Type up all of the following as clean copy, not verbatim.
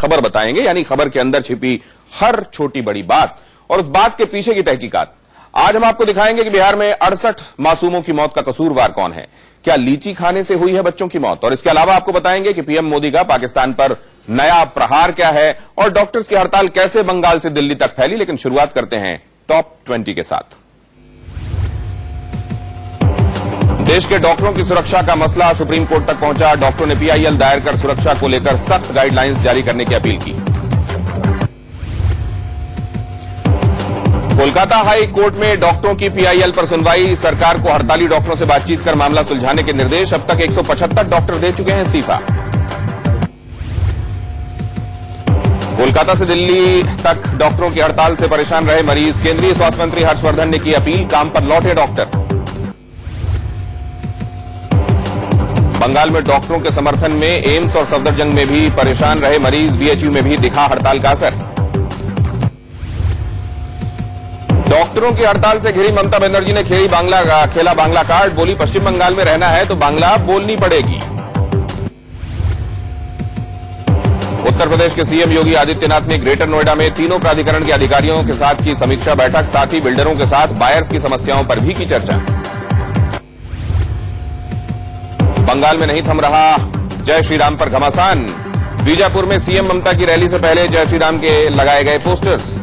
खबर बताएंगे, यानी खबर के अंदर छिपी हर छोटी बड़ी बात और उस बात के पीछे की तहकीकात। आज हम आपको दिखाएंगे कि बिहार में 68 मासूमों की मौत का कसूरवार कौन है, क्या लीची खाने से हुई है बच्चों की मौत, और इसके अलावा आपको बताएंगे कि पीएम मोदी का पाकिस्तान पर नया प्रहार क्या है और डॉक्टर्स की हड़ताल कैसे बंगाल से दिल्ली तक फैली। लेकिन शुरुआत करते हैं टॉप 20 के साथ। देश के डॉक्टरों की सुरक्षा का मसला सुप्रीम कोर्ट तक पहुंचा। डॉक्टरों ने पीआईएल दायर कर सुरक्षा को लेकर सख्त गाइडलाइंस जारी करने की अपील की। कोलकाता हाई कोर्ट में डॉक्टरों की पीआईएल पर सुनवाई। सरकार को हड़ताली डॉक्टरों से बातचीत कर मामला सुलझाने के निर्देश। अब तक 175 डॉक्टर दे चुके हैं इस्तीफा। कोलकाता से दिल्ली तक डॉक्टरों की हड़ताल से परेशान रहे मरीज। केंद्रीय स्वास्थ्य मंत्री हर्षवर्धन ने की अपील, काम पर लौटे डॉक्टर। बंगाल में डॉक्टरों के समर्थन में एम्स और सफदरजंग में भी परेशान रहे मरीज। बीएचयू में भी दिखा हड़ताल का असर। डॉक्टरों की हड़ताल से घिरी ममता बनर्जी ने खेला बांग्ला कार्ड। बोली, पश्चिम बंगाल में रहना है तो बांग्ला बोलनी पड़ेगी। उत्तर प्रदेश के सीएम योगी आदित्यनाथ ने ग्रेटर नोएडा में तीनों प्राधिकरण के अधिकारियों के साथ की समीक्षा बैठक। साथ ही बिल्डरों के साथ बायर्स की समस्याओं पर भी की चर्चा। बंगाल में नहीं थम रहा जय श्री राम पर घमासान। बीजापुर में सीएम ममता की रैली से पहले जय श्री राम के लगाए गए पोस्टर्स।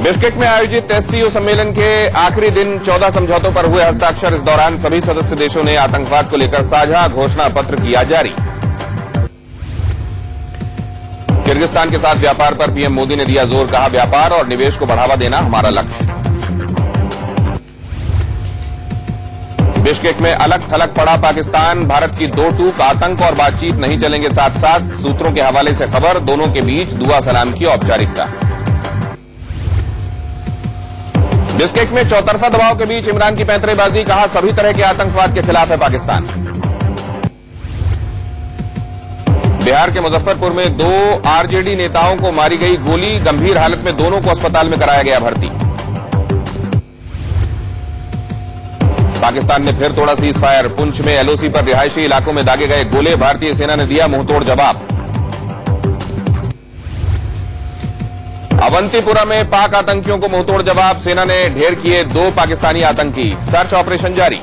बिश्केक में आयोजित एससीओ सम्मेलन के आखिरी दिन 14 समझौतों पर हुए हस्ताक्षर। इस दौरान सभी सदस्य देशों ने आतंकवाद को लेकर साझा घोषणा पत्र किया जारी। किर्गिस्तान के साथ व्यापार पर पीएम मोदी ने दिया जोर, कहा व्यापार और निवेश को बढ़ावा देना हमारा लक्ष्य। बिश्केक में अलग थलग पड़ा पाकिस्तान। भारत की दो टूक, आतंक और बातचीत नहीं चलेंगे साथ साथ। सूत्रों के हवाले से खबर, दोनों के बीच दुआ सलाम की औपचारिकता। बिश्केक में चौतरफा दबाव के बीच इमरान की पैंतरेबाजी, कहा सभी तरह के आतंकवाद के खिलाफ है पाकिस्तान। बिहार के मुजफ्फरपुर में 2 आरजेडी नेताओं को मारी गई गोली। गंभीर हालत में दोनों को अस्पताल में कराया गया भर्ती। पाकिस्तान ने फिर तोड़ा सीज फायर। पुंछ में एलओसी पर रिहायशी इलाकों में दागे गए गोले। भारतीय सेना ने दिया मुंहतोड़ जवाब। अवंतीपुरा में पाक आतंकियों को मुंहतोड़ जवाब। सेना ने ढेर किए 2 पाकिस्तानी आतंकी। सर्च ऑपरेशन जारी।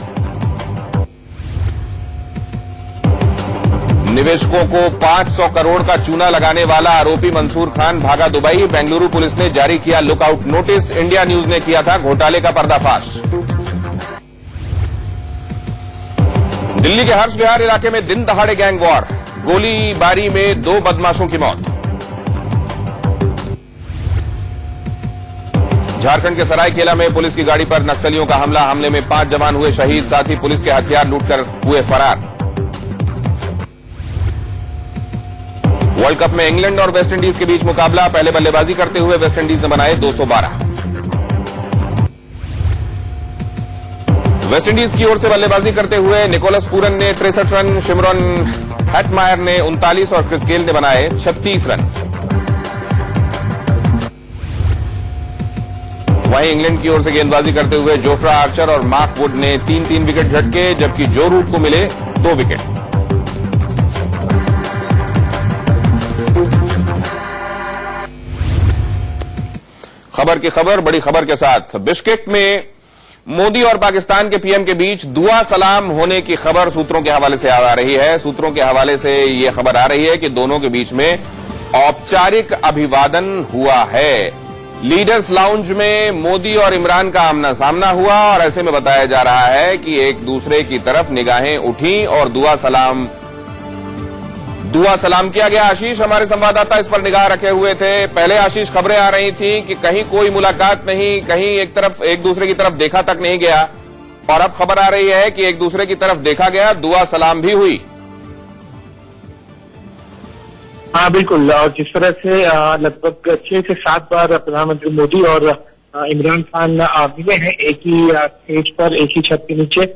निवेशकों को 500 करोड़ का चूना लगाने वाला आरोपी मंसूर खान भागा दुबई। बेंगलुरु पुलिस ने जारी किया लुकआउट नोटिस। इंडिया न्यूज ने किया था घोटाले का पर्दाफाश। दिल्ली के हर्ष विहार इलाके में दिन दहाड़े गैंग वॉर। गोलीबारी में 2 बदमाशों की मौत। झारखंड के सरायकेला में पुलिस की गाड़ी पर नक्सलियों का हमला। हमले में 5 जवान हुए शहीद। साथ ही पुलिस के हथियार लूटकर हुए फरार। वर्ल्ड कप में इंग्लैंड और वेस्टइंडीज के बीच मुकाबला। पहले बल्लेबाजी करते हुए वेस्टइंडीज ने बनाए 212। वेस्टइंडीज की ओर से बल्लेबाजी करते हुए निकोलस पूरन ने 63 रन, शिमरॉन हेटमायर ने 39 और क्रिस गेल ने बनाए 36 रन। वहीं इंग्लैंड की ओर से गेंदबाजी करते हुए जोफ्रा आर्चर और मार्क वुड ने 3-3 विकेट झटके, जबकि जो रूट को मिले 2 विकेट। खबर की खबर, बड़ी खबर के साथ बिश्केक में मोदी और पाकिस्तान के पीएम के बीच दुआ सलाम होने की खबर सूत्रों के हवाले से आ रही है। सूत्रों के हवाले से यह खबर आ रही है कि दोनों के बीच में औपचारिक अभिवादन हुआ है। लीडर्स लाउंज में मोदी और इमरान का आमना सामना हुआ और ऐसे में बताया जा रहा है कि एक दूसरे की तरफ निगाहें उठी और दुआ सलाम किया गया। आशीष, हमारे संवाददाता इस पर निगाह रखे हुए थे। पहले आशीष, खबरें आ रही थी कि कहीं कोई मुलाकात नहीं, कहीं एक दूसरे की तरफ देखा तक नहीं गया, और अब खबर आ रही है कि एक दूसरे की तरफ देखा गया, दुआ सलाम भी हुई। हाँ बिल्कुल, और जिस तरह से लगभग 6 से 7 बार प्रधानमंत्री मोदी और इमरान खान मिले हैं एक ही स्टेज पर, एक ही छत के नीचे,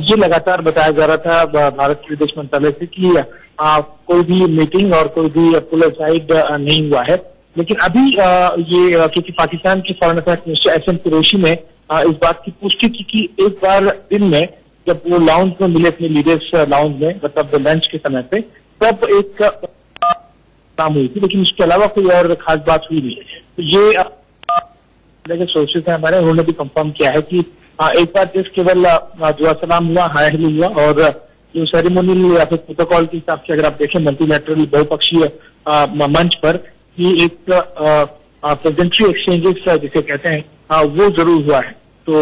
ये लगातार बताया जा रहा था भारत के विदेश मंत्रालय से कि कोई भी मीटिंग और कोई भी पुल साइड नहीं हुआ है। लेकिन अभी ये क्योंकि पाकिस्तान के foreign affairs minister SM Qureshi ने इस बात की पुष्टि की कि एक बार दिन में जब वो लाउंज में मिले अपने लीडर्स लाउंज में, मतलब लंच के समय पे, तब एक काम हुई थी, लेकिन उसके अलावा कोई और खास बात हुई नहीं। तो ये सोर्सेज है हमारे, उन्होंने भी कंफर्म किया है कि एक बार जस्ट केवल दुआ सलाम हुआ, हाय हेलो हुआ, और जो सेरेमोनियल या फिर प्रोटोकॉल के हिसाब से अगर आप देखें मल्टीलैटरल बहुपक्षीय मंच पर, कि एक प्रेजेंटरी एक्सचेंजेस जिसे कहते हैं वो जरूर हुआ है। तो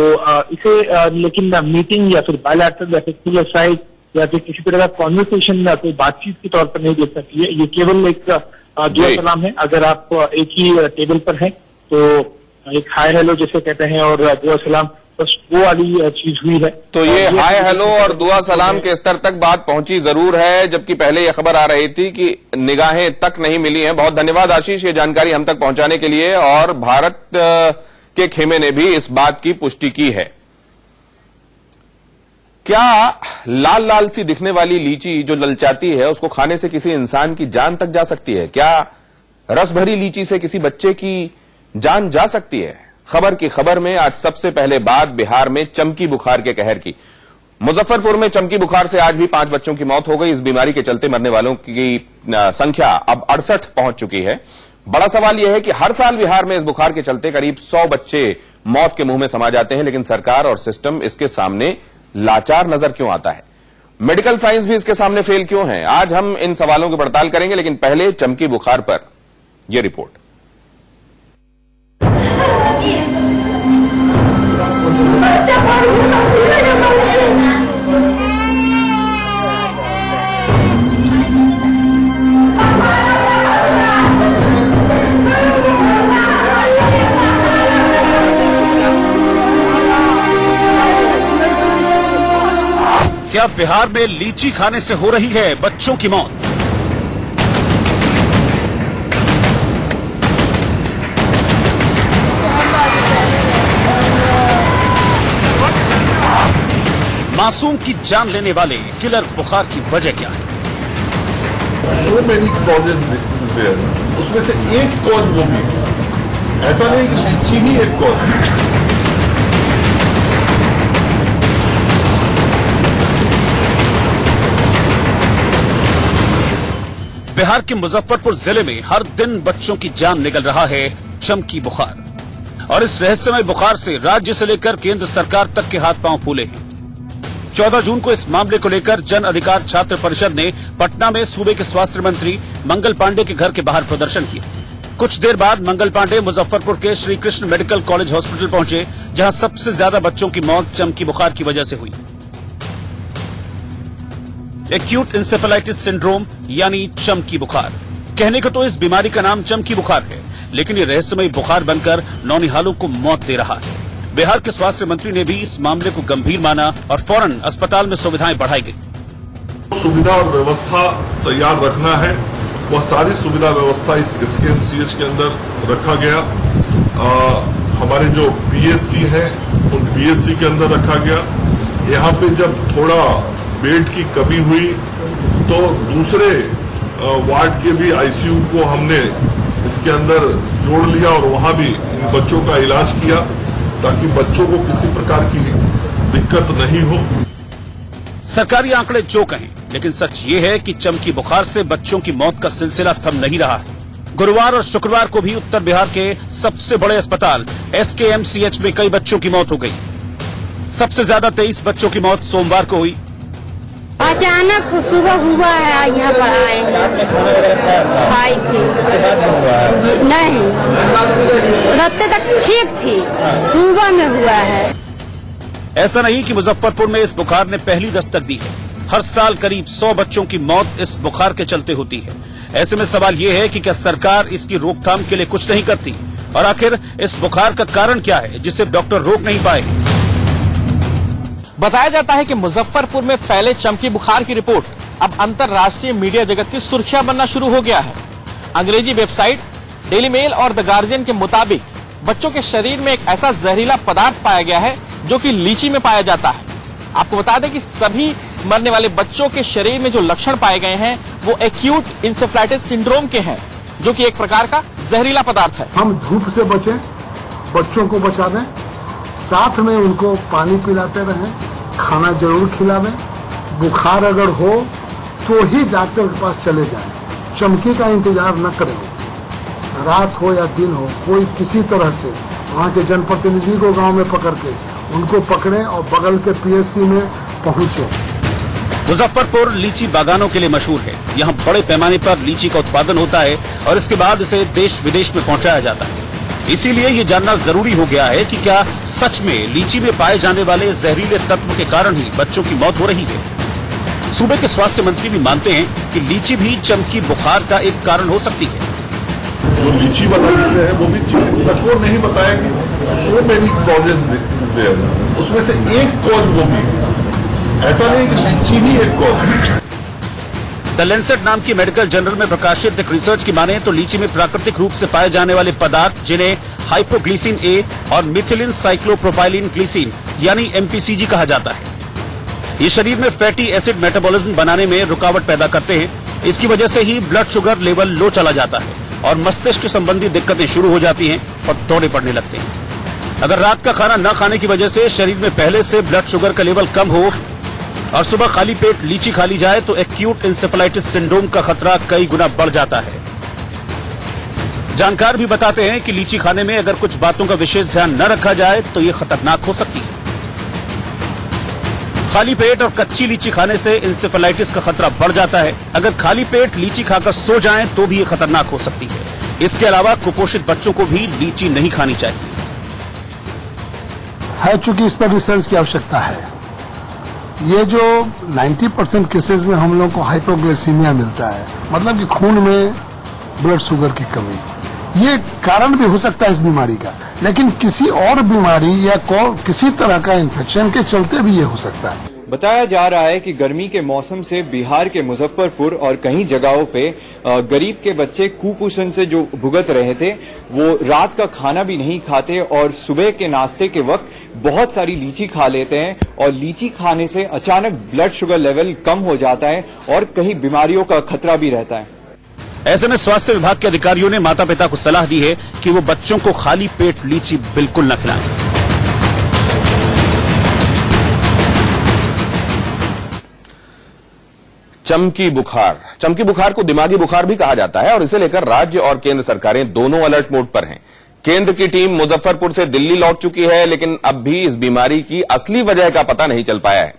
इसे लेकिन मीटिंग या फिर बायलैटरल या फिर फुल असाइड या फिर किसी तरह का कॉन्वर्सेशन या कोई बातचीत के तौर पर नहीं देख सकती है। ये केवल एक दुआ सलाम है। अगर आप एक ही टेबल पर हैं तो एक हाय हेलो जिसे कहते हैं और दुआ सलाम, बस वो वाली चीज हुई है। तो ये हाय हेलो और दुआ सलाम के स्तर तक बात पहुंची जरूर है, जबकि पहले यह खबर आ रही थी कि निगाहें तक नहीं मिली हैं। बहुत धन्यवाद आशीष ये जानकारी हम तक पहुंचाने के लिए, और भारत के खेमे ने भी इस बात की पुष्टि की है। क्या लाल लाल सी दिखने वाली लीची जो ललचाती है उसको खाने से किसी इंसान की जान तक जा सकती है? क्या रस भरी लीची से किसी बच्चे की जान जा सकती है? खबर की खबर में आज सबसे पहले बात बिहार में चमकी बुखार के कहर की। मुजफ्फरपुर में चमकी बुखार से आज भी 5 बच्चों की मौत हो गई। इस बीमारी के चलते मरने वालों की संख्या अब 68 पहुंच चुकी है। बड़ा सवाल यह है कि हर साल बिहार में इस बुखार के चलते करीब 100 बच्चे मौत के मुंह में समा जाते हैं, लेकिन सरकार और सिस्टम इसके सामने लाचार नजर क्यों आता है? मेडिकल साइंस भी इसके सामने फेल क्यों है? आज हम इन सवालों की पड़ताल करेंगे, लेकिन पहले चमकी बुखार पर यह रिपोर्ट। क्या बिहार में लीची खाने से हो रही है बच्चों की मौत? मासूम की जान लेने वाले किलर बुखार की वजह क्या है? So many causes there, उसमें से एक कॉज वो भी है। ऐसा नहीं कि लीची ही एक कॉज है। बिहार के मुजफ्फरपुर जिले में हर दिन बच्चों की जान निकल रहा है चमकी बुखार, और इस रहस्यमय बुखार से राज्य से लेकर केंद्र सरकार तक के हाथ पांव फूले हैं। 14 जून को इस मामले को लेकर जन अधिकार छात्र परिषद ने पटना में सूबे के स्वास्थ्य मंत्री मंगल पांडे के घर के बाहर प्रदर्शन किया। कुछ देर बाद मंगल पांडे मुजफ्फरपुर के Shri Krishna medical college hospital पहुंचे, जहां सबसे ज्यादा बच्चों की मौत चमकी बुखार की वजह से हुई। एक्यूट इंसेफेलाइटिस सिंड्रोम यानी चमकी बुखार। कहने को तो इस बीमारी का नाम चमकी बुखार है, लेकिन ये रहस्यमय बुखार बनकर नौनिहालों को मौत दे रहा है। बिहार के स्वास्थ्य मंत्री ने भी इस मामले को गंभीर माना और फौरन अस्पताल में सुविधाएं बढ़ाई गई। सुविधा और व्यवस्था तैयार रखना है, वह सारी सुविधा व्यवस्था इस SKMCH के अंदर रखा गया। हमारे जो PSC है उन PSC के अंदर रखा गया। यहाँ पे जब थोड़ा बेड की कमी हुई तो दूसरे वार्ड के भी ICU को हमने इसके अंदर जोड़ लिया और वहां भी इन बच्चों का इलाज किया, ताकि बच्चों को किसी प्रकार की दिक्कत नहीं हो। सरकारी आंकड़े जो कहें, लेकिन सच ये है कि चमकी बुखार से बच्चों की मौत का सिलसिला थम नहीं रहा है। गुरुवार और शुक्रवार को भी उत्तर बिहार के सबसे बड़े अस्पताल SKMCH में कई बच्चों की मौत हो गई। सबसे ज्यादा 23 बच्चों की मौत सोमवार को हुई। अचानक सुबह हुआ है, यहाँ पर आए खाई थी नहीं, रात तक ठीक थी, सुबह में हुआ है। ऐसा नहीं कि मुजफ्फरपुर में इस बुखार ने पहली दस्तक दी है। हर साल करीब 100 बच्चों की मौत इस बुखार के चलते होती है। ऐसे में सवाल ये है कि क्या सरकार इसकी रोकथाम के लिए कुछ नहीं करती, और आखिर इस बुखार का कारण क्या है जिसे डॉक्टर रोक नहीं पाए? बताया जाता है कि मुजफ्फरपुर में फैले चमकी बुखार की रिपोर्ट अब अंतर्राष्ट्रीय मीडिया जगत की सुर्खियां बनना शुरू हो गया है। अंग्रेजी वेबसाइट डेली मेल और द गार्जियन के मुताबिक बच्चों के शरीर में एक ऐसा जहरीला पदार्थ पाया गया है जो कि लीची में पाया जाता है। आपको बता दें कि सभी मरने वाले बच्चों के शरीर में जो लक्षण पाए गए हैं वो एक्यूट इंसेफेलाइटिस सिंड्रोम के हैं, जो कि एक प्रकार का जहरीला पदार्थ है। हम धूप से बचें, बच्चों को बचा दें, साथ में उनको पानी पिलाते रहें, खाना जरूर खिलावें। बुखार अगर हो तो ही डॉक्टर के पास चले जाएं। चमकी का इंतजार न करें, रात हो या दिन हो, कोई किसी तरह से वहाँ के जनप्रतिनिधि को गांव में पकड़ के उनको पकड़ें और बगल के पीएचसी में पहुंचे। मुजफ्फरपुर लीची बागानों के लिए मशहूर है। यहाँ बड़े पैमाने पर लीची का उत्पादन होता है और इसके बाद इसे देश विदेश में पहुंचाया जाता है। इसीलिए ये जानना जरूरी हो गया है कि क्या सच में लीची में पाए जाने वाले जहरीले तत्व के कारण ही बच्चों की मौत हो रही है। सूबे के स्वास्थ्य मंत्री भी मानते हैं कि लीची भी चमकी बुखार का एक कारण हो सकती है। जो लीची वाला विषय है वो भी चिकित्सकों ने ही बताया कि सो मेनी कॉजेज देयर, उसमें से एक कॉज वो भी, ऐसा नहीं कि लीची ही एक कॉज। द लेंसेट नाम की मेडिकल जर्नल में प्रकाशित एक रिसर्च की माने तो लीची में प्राकृतिक रूप से पाए जाने वाले पदार्थ जिन्हें हाइपोग्लिसिन ए और मिथिलिन साइक्लोप्रोपाइलिन ग्लिसिन यानी एमपीसीजी कहा जाता है, ये शरीर में फैटी एसिड मेटाबॉलिज्म बनाने में रुकावट पैदा करते हैं। इसकी वजह से ही ब्लड शुगर लेवल लो चला जाता है और मस्तिष्क संबंधी दिक्कतें शुरू हो जाती हैं और दौरे पड़ने लगते हैं। अगर रात का खाना न खाने की वजह से शरीर में पहले से ब्लड शुगर का लेवल कम हो और सुबह खाली पेट लीची खा ली जाए तो एक्यूट इंसेफेलाइटिस सिंड्रोम का खतरा कई गुना बढ़ जाता है। जानकार भी बताते हैं कि लीची खाने में अगर कुछ बातों का विशेष ध्यान न रखा जाए तो ये खतरनाक हो सकती है। खाली पेट और कच्ची लीची खाने से इंसेफेलाइटिस का खतरा बढ़ जाता है। अगर खाली पेट लीची खाकर सो जाएं तो भी ये खतरनाक हो सकती है। इसके अलावा कुपोषित बच्चों को भी लीची नहीं खानी चाहिए। चूंकि इस पर रिसर्च की आवश्यकता है। ये जो 90% केसेस में हम लोग को हाइपोग्लाइसीमिया मिलता है, मतलब कि खून में ब्लड शुगर की कमी, ये कारण भी हो सकता है इस बीमारी का, लेकिन किसी और बीमारी या किसी तरह का इन्फेक्शन के चलते भी ये हो सकता है। बताया जा रहा है कि गर्मी के मौसम से बिहार के मुजफ्फरपुर और कई जगहों पे गरीब के बच्चे कुपोषण से जो भुगत रहे थे वो रात का खाना भी नहीं खाते और सुबह के नाश्ते के वक्त बहुत सारी लीची खा लेते हैं और लीची खाने से अचानक ब्लड शुगर लेवल कम हो जाता है और कई बीमारियों का खतरा भी रहता है। ऐसे में स्वास्थ्य विभाग के अधिकारियों ने माता पिता को सलाह दी है कि वो बच्चों को खाली पेट लीची बिल्कुल न खिलाएं। चमकी बुखार को दिमागी बुखार भी कहा जाता है और इसे लेकर राज्य और केंद्र सरकारें दोनों अलर्ट मोड पर हैं। केंद्र की टीम मुजफ्फरपुर से दिल्ली लौट चुकी है, लेकिन अब भी इस बीमारी की असली वजह का पता नहीं चल पाया है।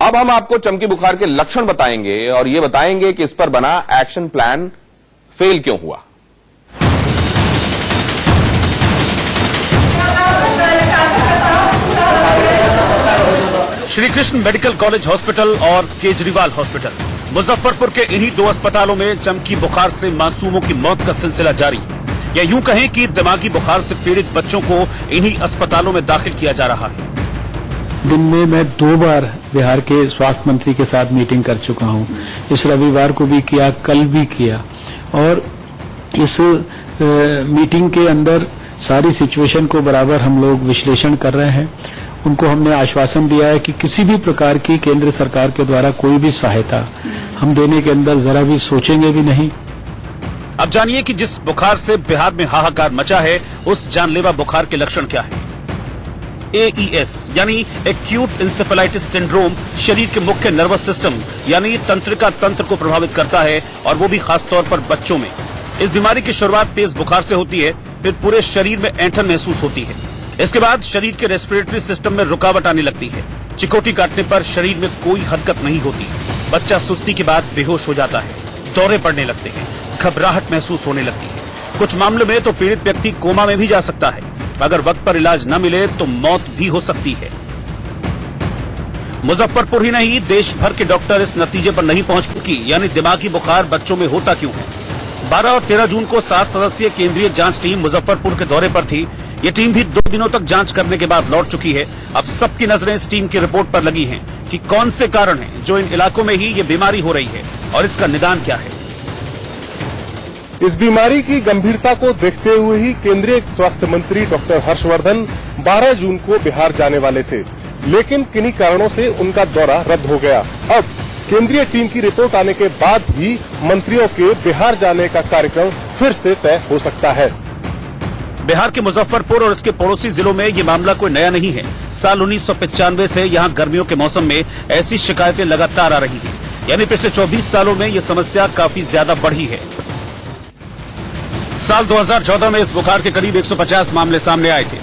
अब हम आपको चमकी बुखार के लक्षण बताएंगे और ये बताएंगे कि इस पर बना एक्शन प्लान फेल क्यों हुआ। Shri Krishna medical college hospital और केजरीवाल हॉस्पिटल, मुजफ्फरपुर के इन्हीं दो अस्पतालों में चमकी बुखार से मासूमों की मौत का सिलसिला जारी है। या यूं कहें कि दिमागी बुखार से पीड़ित बच्चों को इन्हीं अस्पतालों में दाखिल किया जा रहा है। दिन में मैं 2 बार बिहार के स्वास्थ्य मंत्री के साथ मीटिंग कर चुका हूं। इस रविवार को भी किया, कल भी किया और इस मीटिंग के अंदर सारी सिचुएशन को बराबर हम लोग विश्लेषण कर रहे हैं। उनको हमने आश्वासन दिया है कि किसी भी प्रकार की केंद्र सरकार के द्वारा कोई भी सहायता हम देने के अंदर जरा भी सोचेंगे भी नहीं। अब जानिए कि जिस बुखार से बिहार में हाहाकार मचा है उस जानलेवा बुखार के लक्षण क्या है। AES यानी एक्यूट इंसेफेलाइटिस सिंड्रोम शरीर के मुख्य नर्वस सिस्टम यानी तंत्रिका तंत्र को प्रभावित करता है और वो भी खासतौर पर बच्चों में। इस बीमारी की शुरुआत तेज बुखार से होती है, फिर पूरे शरीर में ऐंठन महसूस होती है। इसके बाद शरीर के रेस्पिरेटरी सिस्टम में रुकावट आने लगती है। चिकोटी काटने पर शरीर में कोई हरकत नहीं होती। बच्चा सुस्ती के बाद बेहोश हो जाता है, दौरे पड़ने लगते हैं, घबराहट महसूस होने लगती है। कुछ मामलों में तो पीड़ित व्यक्ति कोमा में भी जा सकता है। अगर वक्त पर इलाज न मिले तो मौत भी हो सकती है। मुजफ्फरपुर ही नहीं, देश भर के डॉक्टर इस नतीजे पर नहीं पहुंच सकी, यानी दिमागी बुखार बच्चों में होता क्यों है। 12 और 13 जून को 7 सदस्यीय केंद्रीय जांच टीम मुजफ्फरपुर के दौरे पर थी। ये टीम भी 2 दिनों तक जांच करने के बाद लौट चुकी है। अब सबकी नजरें इस टीम की रिपोर्ट पर लगी हैं कि कौन से कारण हैं जो इन इलाकों में ही ये बीमारी हो रही है और इसका निदान क्या है। इस बीमारी की गंभीरता को देखते हुए ही केंद्रीय स्वास्थ्य मंत्री डॉक्टर हर्षवर्धन 12 जून को बिहार जाने वाले थे, लेकिन किन्हीं कारणों से उनका दौरा रद्द हो गया। अब केंद्रीय टीम की रिपोर्ट आने के बाद भी मंत्रियों के बिहार जाने का कार्यक्रम फिर से तय हो सकता है। बिहार के मुजफ्फरपुर और इसके पड़ोसी जिलों में ये मामला कोई नया नहीं है। साल 1995 से यहाँ गर्मियों के मौसम में ऐसी शिकायतें लगातार आ रही हैं। यानी पिछले 24 सालों में यह समस्या काफी ज्यादा बढ़ी है। साल 2014 में इस बुखार के करीब 150 मामले सामने आए थे।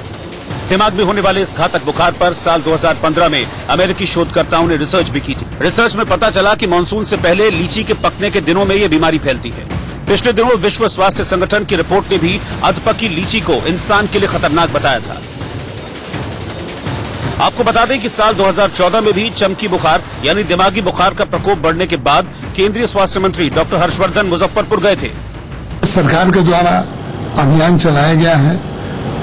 दिमाग में होने वाले इस घातक बुखार पर साल 2015 में अमेरिकी शोधकर्ताओं ने रिसर्च भी की थी। रिसर्च में पता चला कि मानसून से पहले लीची के पकने के दिनों में यह बीमारी फैलती है। पिछले दिनों विश्व स्वास्थ्य संगठन की रिपोर्ट ने भी अधपकी लीची को इंसान के लिए खतरनाक बताया था। आपको बता दें कि साल 2014 में भी चमकी बुखार यानी दिमागी बुखार का प्रकोप बढ़ने के बाद केंद्रीय स्वास्थ्य मंत्री डॉक्टर हर्षवर्धन मुजफ्फरपुर गए थे। सरकार के द्वारा अभियान चलाया गया है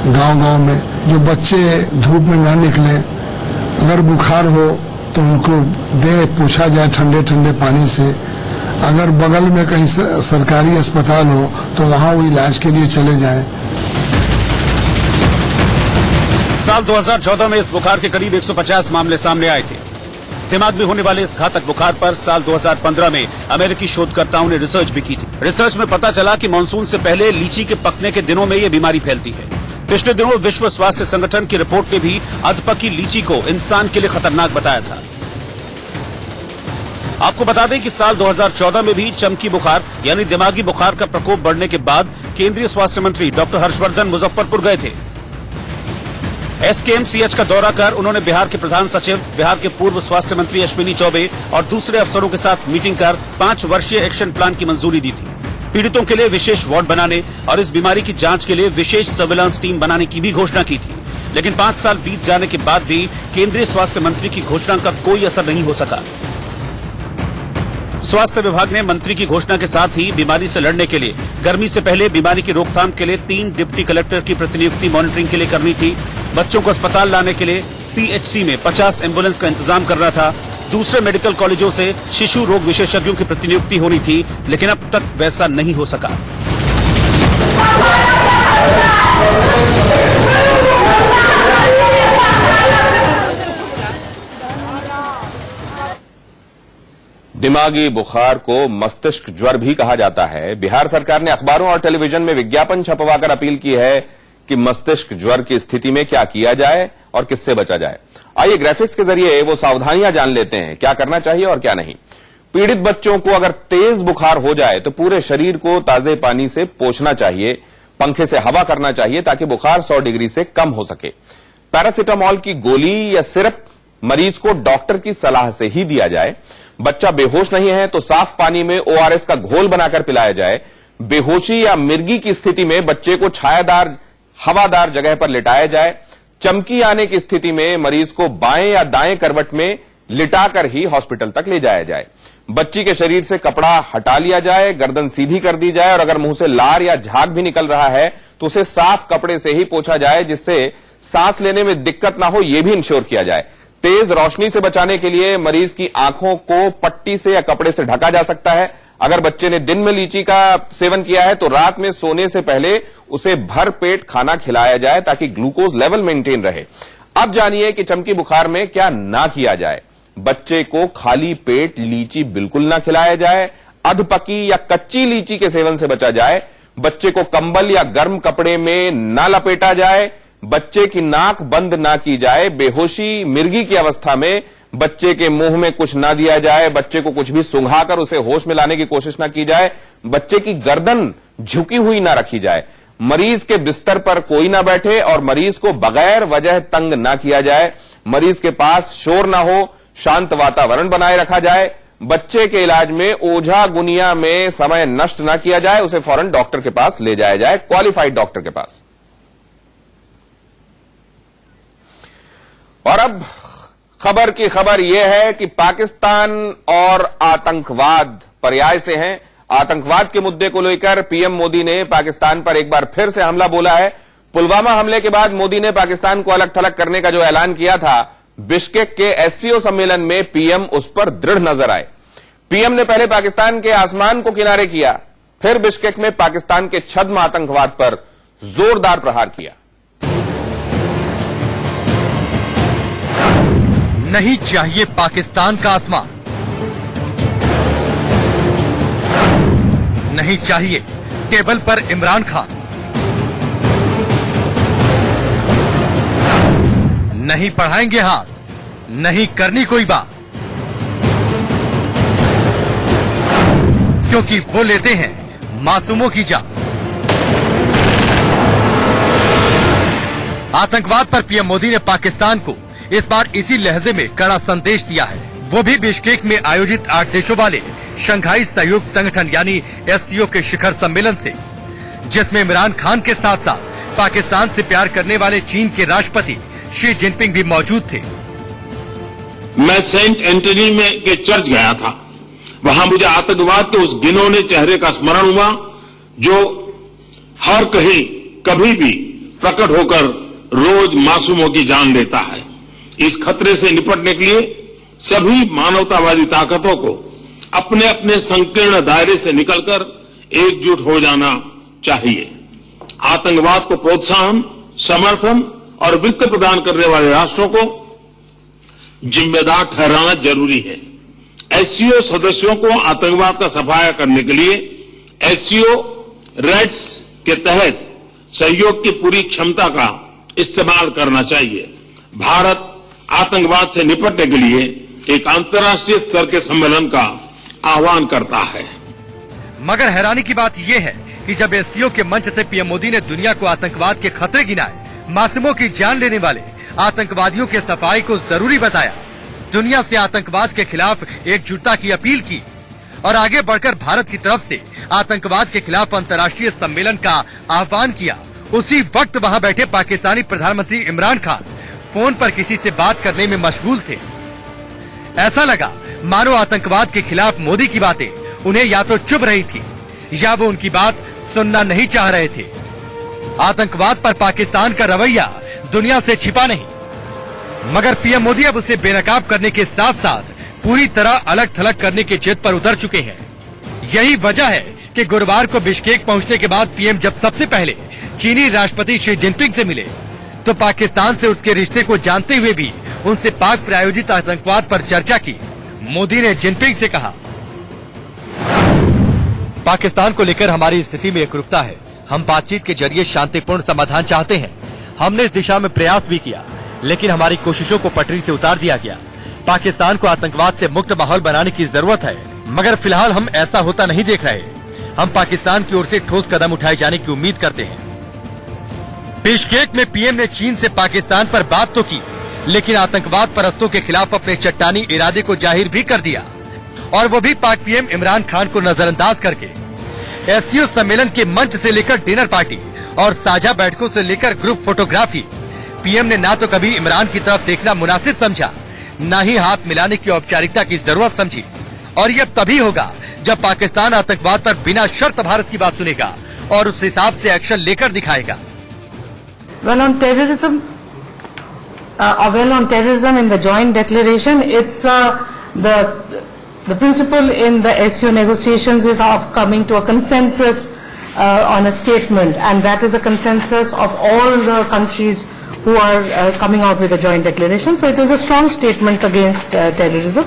गांव-गांव में, जो बच्चे धूप में न निकले, अगर बुखार हो तो उनको पूछा जाए ठंडे ठंडे पानी से। अगर बगल में कहीं सरकारी अस्पताल हो तो वहां वो इलाज के लिए चले जाएं। साल 2014 में इस बुखार के करीब 150 मामले सामने आए थे। दिमाग में होने वाले इस घातक बुखार पर साल 2015 में अमेरिकी शोधकर्ताओं ने रिसर्च भी की थी। रिसर्च में पता चला कि मानसून से पहले लीची के पकने के दिनों में यह बीमारी फैलती है। पिछले दिनों विश्व स्वास्थ्य संगठन की रिपोर्ट ने भी अधपकी लीची को इंसान के लिए खतरनाक बताया था। आपको बता दें कि साल 2014 में भी चमकी बुखार यानी दिमागी बुखार का प्रकोप बढ़ने के बाद केंद्रीय स्वास्थ्य मंत्री डॉक्टर हर्षवर्धन मुजफ्फरपुर गए थे। एसकेएमसीएच का दौरा कर उन्होंने बिहार के प्रधान सचिव, बिहार के पूर्व स्वास्थ्य मंत्री अश्विनी चौबे और दूसरे अफसरों के साथ मीटिंग कर 5 वर्षीय एक्शन प्लान की मंजूरी दी थी। पीड़ितों के लिए विशेष वार्ड बनाने और इस बीमारी की जांच के लिए विशेष सर्विलांस टीम बनाने की भी घोषणा की थी। लेकिन 5 साल बीत जाने के बाद भी केंद्रीय स्वास्थ्य मंत्री की घोषणा का कोई असर नहीं हो सका। स्वास्थ्य विभाग ने मंत्री की घोषणा के साथ ही बीमारी से लड़ने के लिए गर्मी से पहले बीमारी की रोकथाम के लिए 3 डिप्टी कलेक्टर की प्रतिनियुक्ति मॉनिटरिंग के लिए करनी थी। बच्चों को अस्पताल लाने के लिए पीएचसी में 50 एम्बुलेंस का इंतजाम करना था। दूसरे मेडिकल कॉलेजों से शिशु रोग विशेषज्ञों की प्रतिनियुक्ति होनी थी, लेकिन अब तक वैसा नहीं हो सका। दिमागी बुखार को मस्तिष्क ज्वर भी कहा जाता है। बिहार सरकार ने अखबारों और टेलीविजन में विज्ञापन छपवाकर अपील की है कि मस्तिष्क ज्वर की स्थिति में क्या किया जाए और किससे बचा जाए। आइए ग्राफिक्स के जरिए वो सावधानियां जान लेते हैं, क्या करना चाहिए और क्या नहीं। पीड़ित बच्चों को अगर तेज बुखार हो जाए तो पूरे शरीर को ताजे पानी से पोंछना चाहिए, पंखे से हवा करना चाहिए ताकि बुखार 100 डिग्री से कम हो सके। पैरासिटामोल की गोली या सिरप मरीज को डॉक्टर की सलाह से ही दिया जाए। बच्चा बेहोश नहीं है तो साफ पानी में ओआरएस का घोल बनाकर पिलाया जाए। बेहोशी या मिर्गी की स्थिति में बच्चे को छायादार हवादार जगह पर लिटाया जाए। चमकी आने की स्थिति में मरीज को बाएं या दाएं करवट में लिटाकर ही हॉस्पिटल तक ले जाया जाए। बच्ची के शरीर से कपड़ा हटा लिया जाए, गर्दन सीधी कर दी जाए और अगर मुंह से लार या झाग भी निकल रहा है तो उसे साफ कपड़े से ही पोंछा जाए, जिससे सांस लेने में दिक्कत ना हो, यह भी इंश्योर किया जाए। तेज रोशनी से बचाने के लिए मरीज की आंखों को पट्टी से या कपड़े से ढका जा सकता है। अगर बच्चे ने दिन में लीची का सेवन किया है तो रात में सोने से पहले उसे भर पेट खाना खिलाया जाए ताकि ग्लूकोज लेवल मेंटेन रहे। अब जानिए कि चमकी बुखार में क्या ना किया जाए। बच्चे को खाली पेट लीची बिल्कुल ना खिलाया जाए। अधपकी या कच्ची लीची के सेवन से बचा जाए। बच्चे को कंबल या गर्म कपड़े में ना लपेटा जाए। बच्चे की नाक बंद ना की जाए। बेहोशी मिर्गी की अवस्था में बच्चे के मुंह में कुछ ना दिया जाए। बच्चे को कुछ भी सुंघाकर उसे होश में लाने की कोशिश ना की जाए। बच्चे की गर्दन झुकी हुई ना रखी जाए। मरीज के बिस्तर पर कोई ना बैठे और मरीज को बगैर वजह तंग ना किया जाए। मरीज के पास शोर ना हो, शांत वातावरण बनाए रखा जाए। बच्चे के इलाज में ओझा गुनिया में समय नष्ट ना किया जाए। उसे फौरन डॉक्टर के पास ले जाया जाए, क्वालिफाइड डॉक्टर के पास। और अब खबर की खबर यह है कि पाकिस्तान और आतंकवाद पर्याय से हैं। आतंकवाद के मुद्दे को लेकर पीएम मोदी ने पाकिस्तान पर एक बार फिर से हमला बोला है। पुलवामा हमले के बाद मोदी ने पाकिस्तान को अलग थलग करने का जो ऐलान किया था, बिश्केक के एससीओ सम्मेलन में पीएम उस पर दृढ़ नजर आए। पीएम ने पहले पाकिस्तान के आसमान को किनारे किया, फिर बिश्केक में पाकिस्तान के छद्म आतंकवाद पर जोरदार प्रहार किया। नहीं चाहिए पाकिस्तान का आसमान, नहीं चाहिए टेबल पर इमरान खान, नहीं बढ़ाएंगे हाथ, नहीं करनी कोई बात। क्योंकि वो लेते हैं मासूमों की जान। आतंकवाद पर पीएम मोदी ने पाकिस्तान को इस बार इसी लहजे में कड़ा संदेश दिया है, वो भी बिश्केक में आयोजित 8 देशों वाले शंघाई सहयोग संगठन यानी SCO के शिखर सम्मेलन से, जिसमें इमरान खान के साथ साथ पाकिस्तान से प्यार करने वाले चीन के राष्ट्रपति शी जिनपिंग भी मौजूद थे। मैं सेंट एंटनी में के चर्च गया था। वहां मुझे आतंकवाद के उस घिनौने चेहरे का स्मरण हुआ जो हर कहीं कभी भी प्रकट होकर रोज मासूमों की जान लेता है। इस खतरे से निपटने के लिए सभी मानवतावादी ताकतों को अपने अपने संकीर्ण दायरे से निकलकर एकजुट हो जाना चाहिए। आतंकवाद को प्रोत्साहन, समर्थन और वित्त प्रदान करने वाले राष्ट्रों को जिम्मेदार ठहराना जरूरी है। SCO सदस्यों को आतंकवाद का सफाया करने के लिए SCO रेड्स के तहत सहयोग की पूरी क्षमता का इस्तेमाल करना चाहिए। भारत आतंकवाद से निपटने के लिए एक अंतर्राष्ट्रीय स्तर के सम्मेलन का आह्वान करता है। मगर हैरानी की बात यह है कि जब SCO के मंच से पीएम मोदी ने दुनिया को आतंकवाद के खतरे गिनाए, मासूमों की जान लेने वाले आतंकवादियों के सफाई को जरूरी बताया, दुनिया से आतंकवाद के खिलाफ एकजुटता की अपील की और आगे बढ़कर भारत की तरफ से आतंकवाद के खिलाफ अंतर्राष्ट्रीय सम्मेलन का आह्वान किया, उसी वक्त वहां बैठे पाकिस्तानी प्रधानमंत्री इमरान खान फोन पर किसी से बात करने में मशगूल थे। ऐसा लगा मानो आतंकवाद के खिलाफ मोदी की बातें उन्हें या तो चुभ रही थी या वो उनकी बात सुनना नहीं चाह रहे थे। आतंकवाद पर पाकिस्तान का रवैया दुनिया से छिपा नहीं, मगर पीएम मोदी अब उसे बेनकाब करने के साथ साथ पूरी तरह अलग थलग करने के जिद पर उतर चुके हैं। यही वजह है कि गुरुवार को बिश्केक पहुंचने के बाद पीएम जब सबसे पहले चीनी राष्ट्रपति शी जिनपिंग से मिले तो पाकिस्तान से उसके रिश्ते को जानते हुए भी उनसे पाक प्रायोजित आतंकवाद पर चर्चा की। मोदी ने जिनपिंग से कहा, पाकिस्तान को लेकर हमारी स्थिति में एकरूपता है। हम बातचीत के जरिए शांतिपूर्ण समाधान चाहते हैं। हमने इस दिशा में प्रयास भी किया, लेकिन हमारी कोशिशों को पटरी से उतार दिया गया। पाकिस्तान को आतंकवाद से मुक्त माहौल बनाने की जरूरत है, मगर फिलहाल हम ऐसा होता नहीं देख रहे। हम पाकिस्तान की ओर से ठोस कदम उठाए जाने की उम्मीद करते हैं। बिश्केक में पीएम ने चीन से पाकिस्तान पर बात तो की, लेकिन आतंकवाद परस्तों के खिलाफ अपने चट्टानी इरादे को जाहिर भी कर दिया, और वो भी पाक पीएम इमरान खान को नजरअंदाज करके। SCO सम्मेलन के मंच से लेकर डिनर पार्टी और साझा बैठकों से लेकर ग्रुप फोटोग्राफी, पीएम ने ना तो कभी इमरान की तरफ देखना मुनासिब समझा, न ही हाथ मिलाने की औपचारिकता की जरूरत समझी। और यह तभी होगा जब पाकिस्तान आतंकवाद पर बिना शर्त भारत की बात सुनेगा और उस हिसाब से एक्शन लेकर दिखाएगा। Well, on terrorism, in the joint declaration, it's the principle in the SCO negotiations is of coming to a consensus on a statement, and that is a consensus of all the countries who are coming out with a joint declaration. So it is a strong statement against terrorism.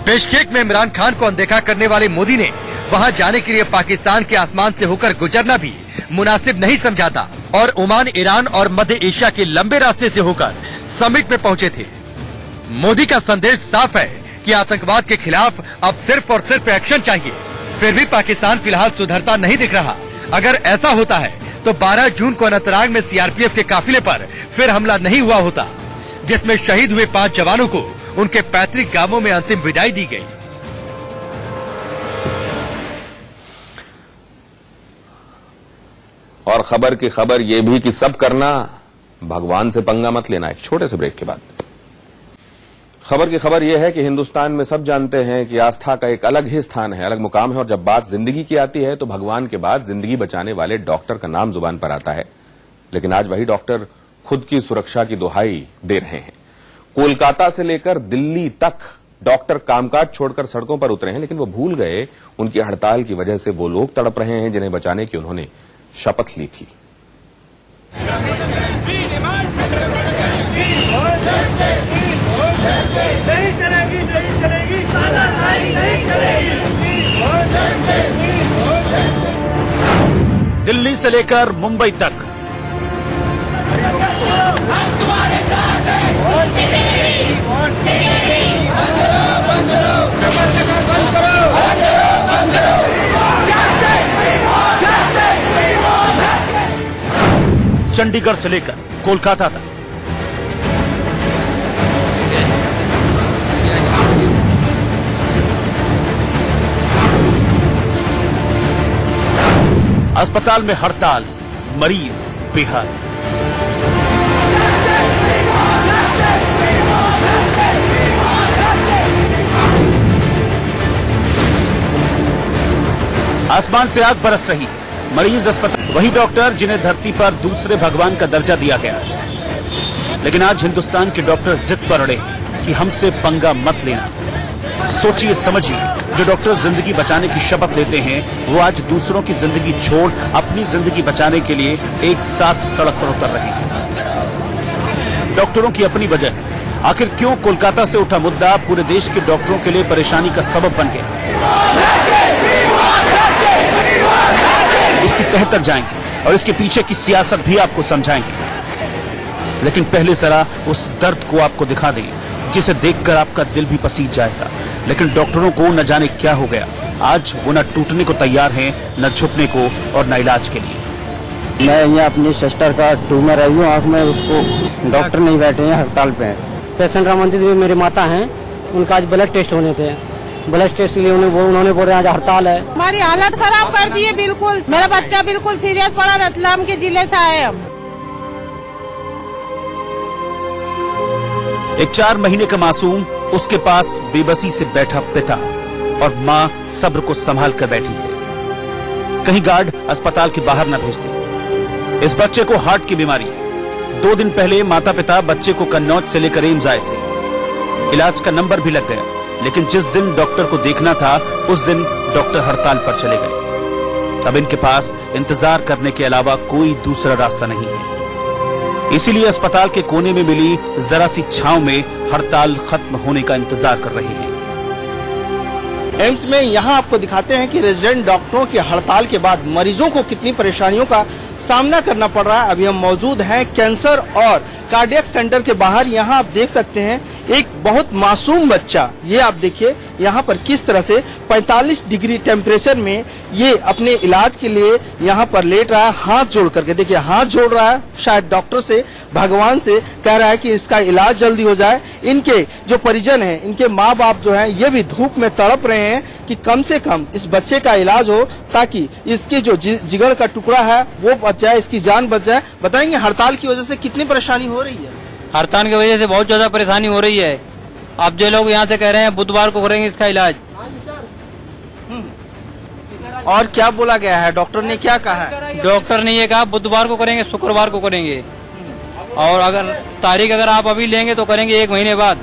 Bishkek में इमरान खान को अनदेखा करने वाले मोदी ने वहां जाने के लिए पाकिस्तान के आसमान से होकर गुजरना भी मुनासिब नहीं समझा था और ओमान, ईरान और मध्य एशिया के लंबे रास्ते से होकर समिट में पहुंचे थे। मोदी का संदेश साफ है कि आतंकवाद के खिलाफ अब सिर्फ और सिर्फ एक्शन चाहिए। फिर भी पाकिस्तान फिलहाल सुधरता नहीं दिख रहा। अगर ऐसा होता है तो 12 जून को अनंतनाग में CRPF के काफिले पर फिर हमला नहीं हुआ होता, जिसमें शहीद हुए 5 जवानों को उनके पैतृक गांवों में अंतिम विदाई दी गई। और खबर की खबर यह भी कि सब करना, भगवान से पंगा मत लेना। एक छोटे से ब्रेक के बाद खबर की खबर यह है कि हिंदुस्तान में सब जानते हैं कि आस्था का एक अलग ही स्थान है, अलग मुकाम है, और जब बात जिंदगी की आती है तो भगवान के बाद जिंदगी बचाने वाले डॉक्टर का नाम जुबान पर आता है। लेकिन आज वही डॉक्टर खुद की सुरक्षा की दुहाई दे रहे हैं। कोलकाता से लेकर दिल्ली तक डॉक्टर कामकाज छोड़कर सड़कों पर उतरे हैं, लेकिन वो भूल गए उनकी हड़ताल की वजह से वो लोग तड़प रहे हैं जिन्हें बचाने की उन्होंने शपथ ली थी। दिल्ली से लेकर मुंबई तक चंडीगढ़ से लेकर कोलकाता तक। अस्पताल में हड़ताल, मरीज बेहाल। आसमान से आग बरस रही, मरीज अस्पताल, वही डॉक्टर जिन्हें धरती पर दूसरे भगवान का दर्जा दिया गया है। लेकिन आज हिंदुस्तान के डॉक्टर जिद पर अड़े कि हमसे पंगा मत लेना। सोचिए समझिए, जो डॉक्टर जिंदगी बचाने की शपथ लेते हैं वो आज दूसरों की जिंदगी छोड़ अपनी जिंदगी बचाने के लिए एक साथ सड़क पर उतर रहे हैं। डॉक्टरों की अपनी वजह है। आखिर क्यों कोलकाता से उठा मुद्दा पूरे देश के डॉक्टरों के लिए परेशानी का सबब बन गया? इसकी तह तक जाएंगे और इसके पीछे की सियासत भी आपको समझाएंगे। लेकिन पहले जरा उस दर्द को आपको दिखा दें जिसे देखकर आपका दिल भी पसीज जाएगा। लेकिन डॉक्टरों को न जाने क्या हो गया, आज वो न टूटने को तैयार हैं, न झुकने को और न इलाज के लिए। मैं यहाँ अपनी सिस्टर का ट्यूमर आई हूँ आँख में, उसको डॉक्टर नहीं बैठे हैं, हड़ताल पे हैं। पेशेंट रामंदित में मेरी माता हैं, उनका आज ब्लड टेस्ट होने थे। ब्लड टेस्ट के लिए उन्होंने बोले आज हड़ताल है। हमारी हालत खराब कर दी है बिल्कुल। मेरा बच्चा बिल्कुल सीरियस पड़ा, रतलाम के जिले से आए हम। एक 4 महीने का मासूम, उसके पास बेबसी से बैठा पिता और माँ सब्र को संभाल कर बैठी है। कहीं गार्ड अस्पताल के बाहर न भेज दे। इस बच्चे को हार्ट की बीमारी है। 2 दिन पहले माता पिता बच्चे को कन्नौज से लेकर एम्स आए थे। इलाज का नंबर भी लग गया, लेकिन जिस दिन डॉक्टर को देखना था उस दिन डॉक्टर हड़ताल पर चले गए। अब इनके पास इंतजार करने के अलावा कोई दूसरा रास्ता नहीं है। इसीलिए अस्पताल के कोने में मिली जरा सी छांव में हड़ताल खत्म होने का इंतजार कर रहे हैं। एम्स में यहाँ आपको दिखाते हैं कि रेजिडेंट डॉक्टरों की हड़ताल के बाद मरीजों को कितनी परेशानियों का सामना करना पड़ रहा है। अभी हम मौजूद हैं कैंसर और कार्डियक सेंटर के बाहर। यहाँ आप देख सकते हैं एक बहुत मासूम बच्चा, ये आप देखिए यहाँ पर किस तरह से 45 डिग्री टेम्परेचर में ये अपने इलाज के लिए यहाँ पर लेट रहा है, हाथ जोड़ करके। देखिए हाथ जोड़ रहा है, शायद डॉक्टर से, भगवान से कह रहा है कि इसका इलाज जल्दी हो जाए। इनके जो परिजन हैं, इनके माँ बाप जो हैं, ये भी धूप में तड़प रहे हैं कि कम से कम इस बच्चे का इलाज हो ताकि इसके जो जिगर का टुकड़ा है वो बच जाए, इसकी जान बच जाए। बताएंगे हड़ताल की वजह से कितनी परेशानी हो रही है? हड़ताल की वजह से बहुत ज्यादा परेशानी हो रही है। अब जो लोग यहाँ से कह रहे हैं बुधवार को करेंगे इसका इलाज। और क्या बोला गया है? डॉक्टर ने क्या कहा है? डॉक्टर ने ये कहा बुधवार को करेंगे, शुक्रवार को करेंगे, और अगर तारीख अगर आप अभी लेंगे तो करेंगे 1 महीने बाद।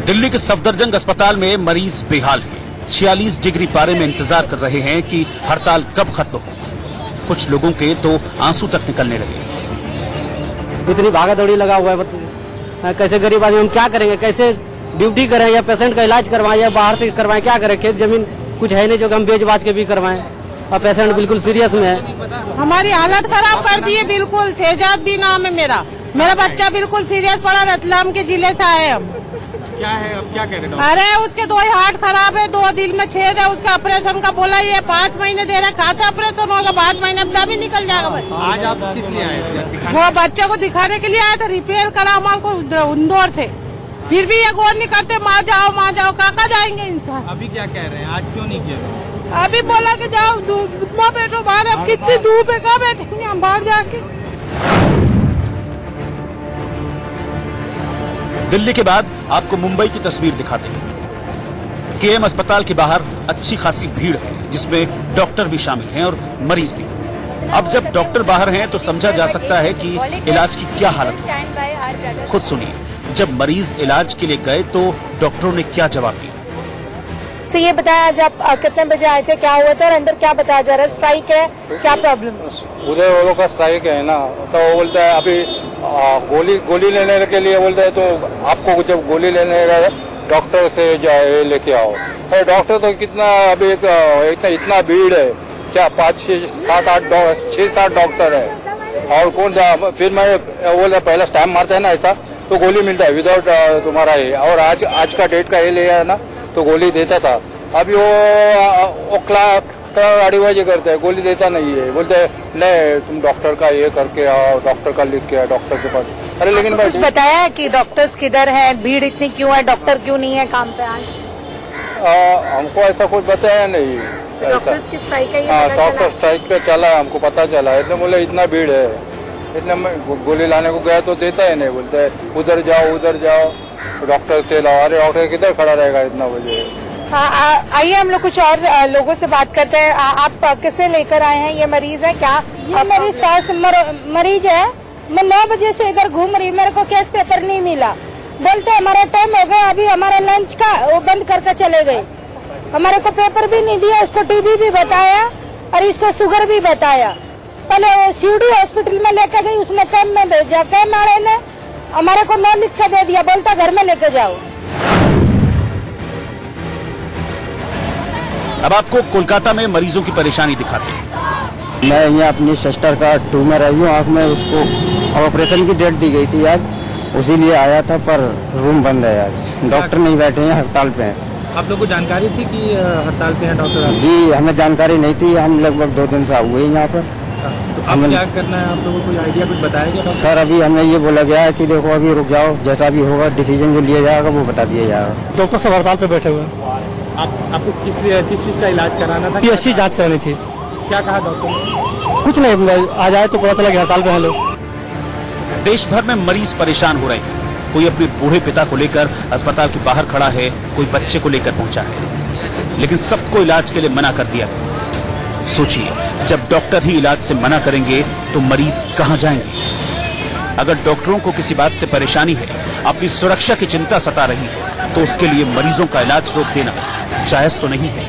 दिल्ली के सफदरजंग अस्पताल में मरीज बेहाल है। 46 डिग्री पारे में इंतजार कर रहे हैं कि हड़ताल कब खत्म हो। कुछ लोगों के तो आंसू तक निकलने लगे। इतनी भागा दौड़ी लगा हुआ है, कैसे गरीब आदमी हम क्या करेंगे? कैसे ड्यूटी करें या पेशेंट का इलाज करवाएं या बाहर से करवाएं? क्या करें? खेत जमीन कुछ है नहीं जो हम बेच बाच के भी करवाएं, और पेशेंट बिल्कुल सीरियस में है। हमारी हालत खराब कर दी है बिल्कुल। शहजाद भी नाम है मेरा बच्चा बिल्कुल सीरियस पड़ा, रतलाम के जिले से आए हम। क्या है, अब क्या कह रहे हैं? अरे उसके 2 हार्ट खराब है, 2 दिल में छेद है, उसका ऑपरेशन का बोला ये 5 महीने दे रहा है। कहाँ से ऑपरेशन होगा? 5 महीने में दम ही निकल जाएगा भाई। आज आप किस लिए आए? वो बच्चे को दिखाने के लिए आया था, रिपेयर करा हमारे को इंदौर से। फिर भी ये गौर नहीं करते, माँ जाओ कहाँ जाएंगे इंसान। अभी क्या कह रहे हैं? आज क्यों नहीं किया? अभी बोला कि जाओ धूप में बैठो बाहर। अब कितनी धूप है, कहाँ बैठेंगे हम बाहर जाके? दिल्ली के बाद आपको मुंबई की तस्वीर दिखाते हैं। केएम अस्पताल के बाहर अच्छी खासी भीड़ है, जिसमें डॉक्टर भी शामिल हैं और मरीज भी। अब जब डॉक्टर बाहर हैं तो समझा जा सकता है कि इलाज की क्या हालत है। खुद सुनिए, जब मरीज इलाज के लिए गए तो डॉक्टरों ने क्या जवाब दिया। तो ये बताया आज आप कितने बजे आए थे, क्या हुआ था और अंदर क्या बताया जा रहा है? स्ट्राइक है, क्या प्रॉब्लम? उधर वो लोग का स्ट्राइक है ना, तो वो बोलता है अभी गोली लेने के लिए बोलते हैं, तो आपको जब गोली लेने डॉक्टर से लेके आओ। अरे डॉक्टर तो कितना अभी इतना भीड़ है, क्या 5, 6, 7, 8 6, 7 डॉक्टर है और कौन जा? फिर मैं बोला पहला स्टैम्प मारते है ना ऐसा तो गोली मिलता है विदाउट तुम्हारा ये, और आज का डेट का ये ले आया ना तो गोली देता था। अभी वो तो गाड़ीबाजी करते हैं, गोली देता नहीं है, बोलते हैं नहीं तुम डॉक्टर का ये करके आओ, डॉक्टर का लिख के आओ डॉक्टर के पास। अरे लेकिन कुछ बताया है कि डॉक्टर्स किधर है, भीड़ इतनी क्यों है, डॉक्टर क्यों नहीं है काम पे आज? हमको ऐसा कुछ बताया नहीं। डॉक्टर्स की स्ट्राइक है ये हाँ, पता चला? डॉक्टर स्ट्राइक पे चला है, हमको पता चला है। इसलिए बोले इतना भीड़ है, इतने मैं गोली लाने को गया तो देता ही नहीं, बोलते है उधर जाओ डॉक्टर से लाओ। अरे डॉक्टर किधर खड़ा रहेगा इतना बजे? आइए हम लोग कुछ और लोगों से बात करते हैं। आप किसे लेकर आए हैं? ये मरीज है क्या? ये मेरी सास मरीज है। मैं 9 बजे से इधर घूम रही, मेरे को केस पेपर नहीं मिला। बोलते हमारा टाइम हो गया, अभी हमारा लंच का वो बंद करके चले गए। हमारे को पेपर भी नहीं दिया, इसको टीबी भी बताया और इसको शुगर भी बताया। पहले सीडी हॉस्पिटल में लेकर गई, उसने कैम्प में भेजा, कैम्प वाले ने हमारे को न लिख के दे दिया, बोलता घर में लेके जाओ। अब आपको कोलकाता में मरीजों की परेशानी दिखाते हैं। मैं यहाँ अपनी सिस्टर का ट्यूमर आई हूँ आँख में, उसको ऑपरेशन की डेट दी गई थी आज, उसी लिए आया था, पर रूम बंद है आज, डॉक्टर नहीं बैठे हैं, हड़ताल पे हैं। आप लोग को जानकारी थी कि हड़ताल पे हैं डॉक्टर? जी हमें जानकारी नहीं थी, हम लगभग 2 दिन से हुए यहाँ पर। तो अब क्या करना है आप लोगों को, कोई आइडिया कुछ बताया गया? सर अभी हमें ये बोला गया है कि देखो अभी रुक जाओ, जैसा भी होगा डिसीजन जो लिया जाएगा वो बता दिया जाएगा। डॉक्टर सब हड़ताल पे बैठे हुए हैं। आपको किस चीज का इलाज कराना था? PSC जांच करानी थी। क्या कहा डॉक्टर ने? कुछ नहीं, आ जाए तो पता चला कि हड़ताल पे हैं लोग। देश भर में मरीज परेशान हो रहे हैं। कोई अपने बूढ़े पिता को लेकर अस्पताल के बाहर खड़ा है, कोई बच्चे को लेकर पहुंचा है, लेकिन सबको इलाज के लिए मना कर दिया गया। सोचिए, जब डॉक्टर ही इलाज से मना करेंगे तो मरीज कहां जाएंगे? अगर डॉक्टरों को किसी बात से परेशानी है, अपनी सुरक्षा की चिंता सता रही है, तो उसके लिए मरीजों का इलाज रोक देना जायज तो नहीं है।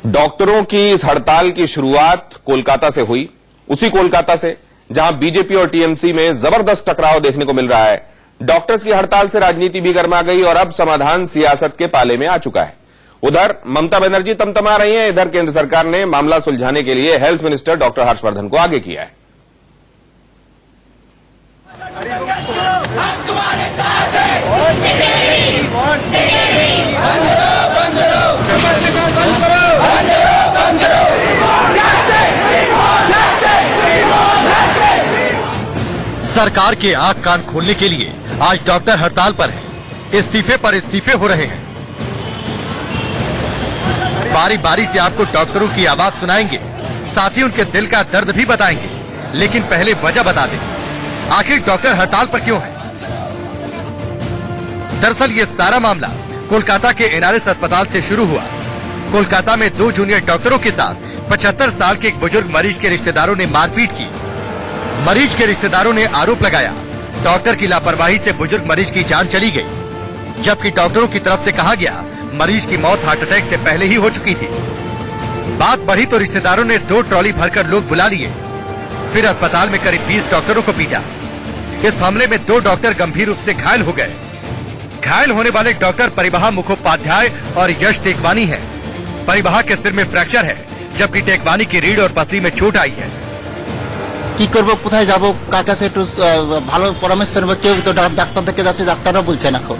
डॉक्टरों की इस हड़ताल की शुरुआत कोलकाता से हुई, उसी कोलकाता से जहां बीजेपी और टीएमसी में जबरदस्त टकराव देखने को मिल रहा है। डॉक्टर्स की हड़ताल से राजनीति भी गर्मा गई और अब समाधान सियासत के पाले में आ चुका है। उधर ममता बनर्जी तमतमा रही हैं, इधर केंद्र सरकार ने मामला सुलझाने के लिए हेल्थ मिनिस्टर डॉक्टर हर्षवर्धन को आगे किया है। सरकार के आंख कान खोलने के लिए आज डॉक्टर हड़ताल पर हैं। इस्तीफे पर इस्तीफे हो रहे हैं। बारी बारी से आपको डॉक्टरों की आवाज सुनाएंगे, साथ ही उनके दिल का दर्द भी बताएंगे। लेकिन पहले वजह बता दें, आखिर डॉक्टर हड़ताल पर क्यों है? दरअसल ये सारा मामला कोलकाता के NRS अस्पताल से शुरू हुआ। कोलकाता में 2 जूनियर डॉक्टरों के साथ 75 साल के एक बुजुर्ग मरीज के रिश्तेदारों ने मारपीट की। मरीज के रिश्तेदारों ने आरोप लगाया, डॉक्टर की लापरवाही से बुजुर्ग मरीज की जान चली गई, जबकि डॉक्टरों की तरफ से कहा गया मरीज की मौत हार्ट अटैक से पहले ही हो चुकी थी। बात बढ़ी तो रिश्तेदारों ने 2 ट्रॉली भरकर लोग बुला लिए, फिर अस्पताल में करीब 20 डॉक्टरों को पीटा। इस हमले में 2 डॉक्टर गंभीर रूप से घायल हो गए। घायल होने वाले डॉक्टर परिवाहा मुखोपाध्याय और यश टेकवानी हैं। परिवाहा के सिर में फ्रैक्चर है, जबकि टेकवानी की रीढ़ और पसली में चोट आई है। কি করব, কোথায় যাব, কার কাছে একটু ভালো পরামর্শ নেব, কেউ তো ডাক্তার দেখে যাচ্ছে, ডাক্তাররা বলছেন এখন।